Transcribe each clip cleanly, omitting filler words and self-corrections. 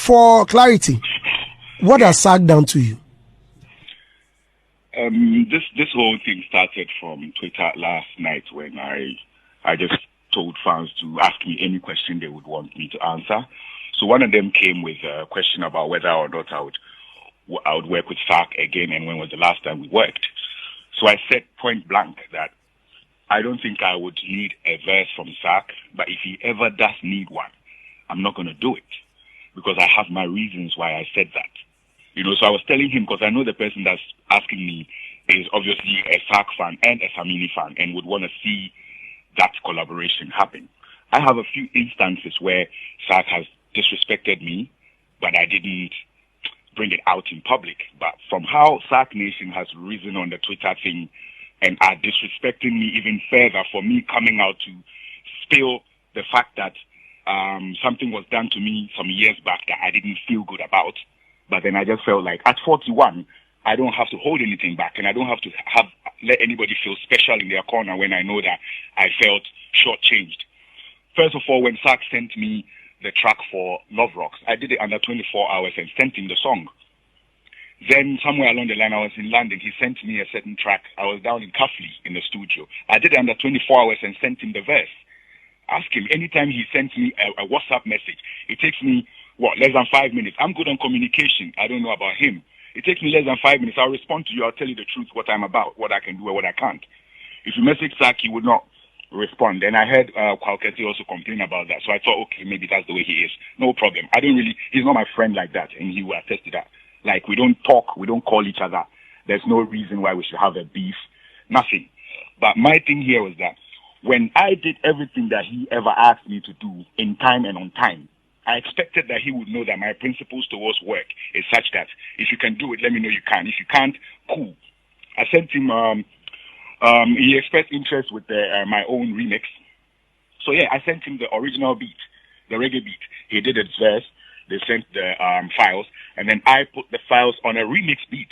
for clarity, what has Sark done to you? This whole thing started from Twitter last night when I just told fans to ask me any question they would want me to answer. So one of them came with a question about whether or not I would work with Sark again and when was the last time we worked. So I said point blank that I don't think I would need a verse from Sark, but if he ever does need one, I'm not going to do it because I have my reasons why I said that. So I was telling him because I know the person that's asking me is obviously a Sark fan and a Samini fan and would want to see that collaboration happen. I have a few instances where Sark has disrespected me, but I didn't bring it out in public. But from how Sark Nation has risen on the Twitter thing and are disrespecting me even further for me coming out to spill the fact that something was done to me some years back that I didn't feel good about. But then I just felt like at 41, I don't have to hold anything back and I don't have to let anybody feel special in their corner when I know that I felt shortchanged. First of all, when Sark sent me the track for Love Rocks, I did it under 24 hours and sent him the song. Then somewhere along the line, I was in London. He sent me a certain track. I was down in Cuffley in the studio. I did it under 24 hours and sent him the verse. Ask him, anytime he sends me a WhatsApp message, it takes me, less than 5 minutes. I'm good on communication. I don't know about him. It takes me less than 5 minutes. I'll respond to you. I'll tell you the truth, what I'm about, what I can do and what I can't. If you message Sark, he would not respond. And I heard Kwalketi also complain about that. So I thought, okay, maybe that's the way he is. No problem. He's not my friend like that. And he will attest to that. Like, we don't talk. We don't call each other. There's no reason why we should have a beef. Nothing. But my thing here was that when I did everything that he ever asked me to do in time and on time, I expected that he would know that my principles towards work is such that if you can do it, let me know you can. If you can't, cool. I sent him, he expressed interest with my own remix. So yeah, I sent him the original beat, the reggae beat. He did his verse. They sent the files, and then I put the files on a remix beat.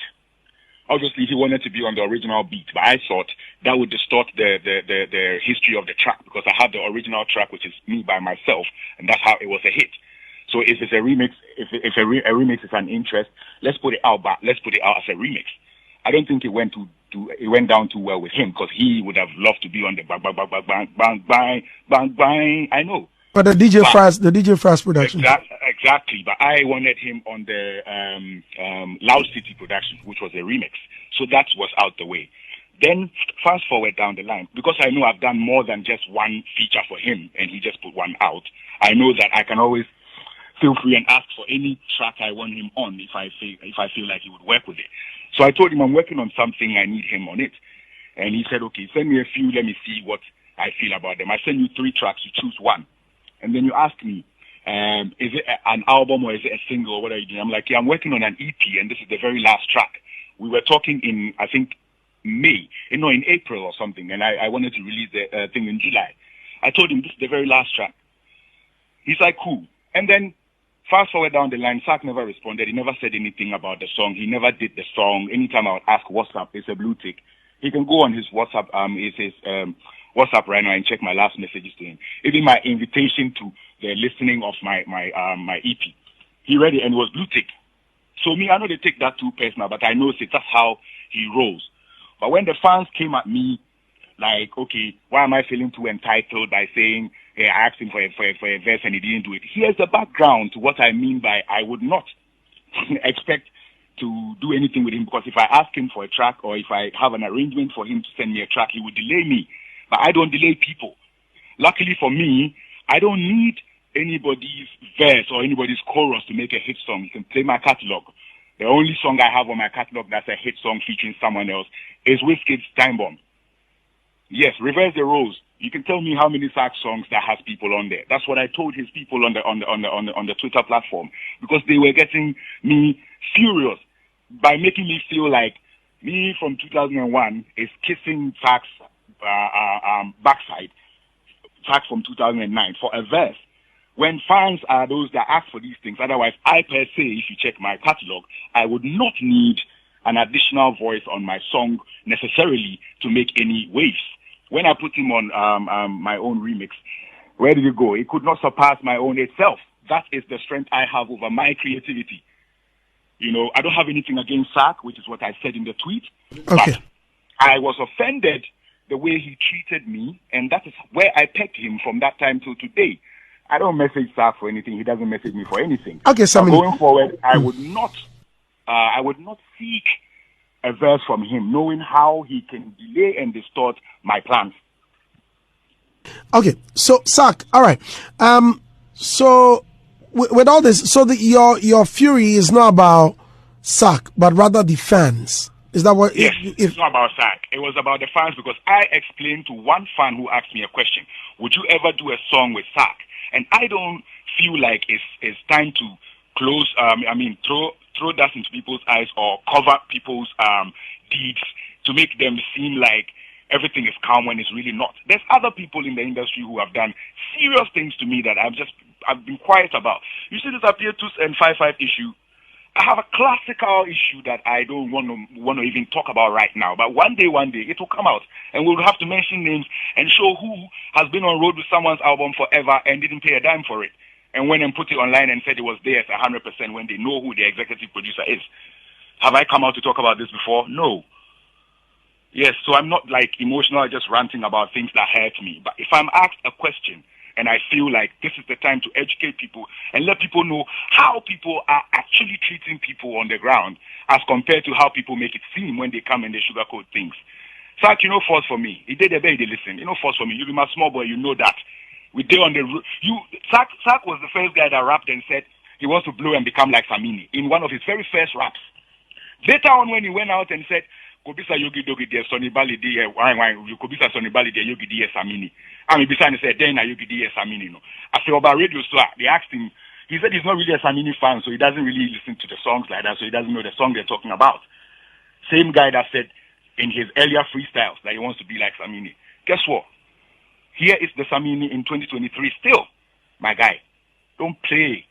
Obviously, he wanted to be on the original beat, but I thought that would distort the history of the track because I have the original track, which is me by myself, and that's how it was a hit. So if it's a remix, if a remix is an interest, let's put it out, but let's put it out as a remix. I don't think it went down too well with him because he would have loved to be on the bang bang bang bang bang bang bang bang. I know. But the DJ Fast production. Exactly. But I wanted him on the Loud City production, which was a remix. So that was out the way. Then fast forward down the line, because I know I've done more than just one feature for him, and he just put one out. I know that I can always feel free and ask for any track I want him on if I feel like he would work with it. So I told him I'm working on something, I need him on it. And he said, okay, send me a few, let me see what I feel about them. I send you 3 tracks, you choose one. And then you ask me, is it an album or is it a single? What are you doing? I'm like, yeah, I'm working on an EP and this is the very last track. We were talking in, I think, in April or something, and I wanted to release the thing in July. I told him this is the very last track. He's like, cool. And then fast forward down the line, Sark never responded. He never said anything about the song. He never did the song. Anytime I would ask what's up, it's a blue tick. He can go on his WhatsApp, WhatsApp right now and check my last messages to him. Even my invitation to the listening of my EP. He read it and it was blue tick. So me, I know they take that too personal, but I know that's how he rolls. But when the fans came at me, like, okay, why am I feeling too entitled by saying, hey, I asked him for a verse and he didn't do it? Here's the background to what I mean by I would not expect to do anything with him, because if I ask him for a track or if I have an arrangement for him to send me a track, he would delay me. But I don't delay people. Luckily for me, I don't need anybody's verse or anybody's chorus to make a hit song. You can play my catalog. The only song I have on my catalog that's a hit song featuring someone else is Wizkid's Time Bomb. Yes, reverse the roles. You can tell me how many Sark songs that has people on there. That's what I told his people on the Twitter platform, because they were getting me furious by making me feel like me from 2001 is kissing Sark's backside, Sark from 2009 for a verse. When fans are those that ask for these things, otherwise I per se, if you check my catalog, I would not need an additional voice on my song necessarily to make any waves. When I put him on my own remix, where did it go? It could not surpass my own itself, that is the strength I have over my creativity. You know, I don't have anything against Sark, which is what I said in the tweet. Okay. But I was offended the way he treated me, and that is where I pegged him from that time till today. I don't message Sark for anything. He doesn't message me for anything. Okay, Samini. Going forward, I would not seek a verse from him, knowing how he can delay and distort my plans. Okay, so Sark, all right. So with all this, so your fury is not about Sark, but rather the fans. Is that what? Yes, it's not about Sark. It was about the fans, because I explained to one fan who asked me a question: would you ever do a song with Sark? And I don't feel like it's time to close. Throw dust into people's eyes or cover people's deeds to make them seem like everything is calm when it's really not. There's other people in the industry who have done serious things to me that I've been quiet about. You see this Appear 2 and 5-5 issue. I have a classical issue that I don't want to even talk about right now. But one day it will come out, and we'll have to mention names and show who has been on road with someone's album forever and didn't pay a dime for it, and went and put it online and said it was theirs 100% when they know who the executive producer is. Have I come out to talk about this before? No. Yes, so I'm not like emotional, just ranting about things that hurt me. But if I'm asked a question and I feel like this is the time to educate people and let people know how people are actually treating people on the ground as compared to how people make it seem when they come and they sugarcoat things. Sark, you know, force for me. He did a baby, listen. You know, force for me. You be my small boy, you know that. We did on the Sark was the first guy that rapped and said he wants to blow and become like Samini in one of his very first raps. Later on, when he went out and said, Kobisa Yogi Dogi de Sonny Bali de Kobisa Sonny Bali de Yogi de Samini. I mean, besides, he said, then Yogi de Samini. No. After about radio, so they asked him, he said he's not really a Samini fan, so he doesn't really listen to the songs like that, so he doesn't know the song they're talking about. Same guy that said in his earlier freestyles that he wants to be like Samini. Guess what? Here is the Samini in 2023 still, my guy. Don't play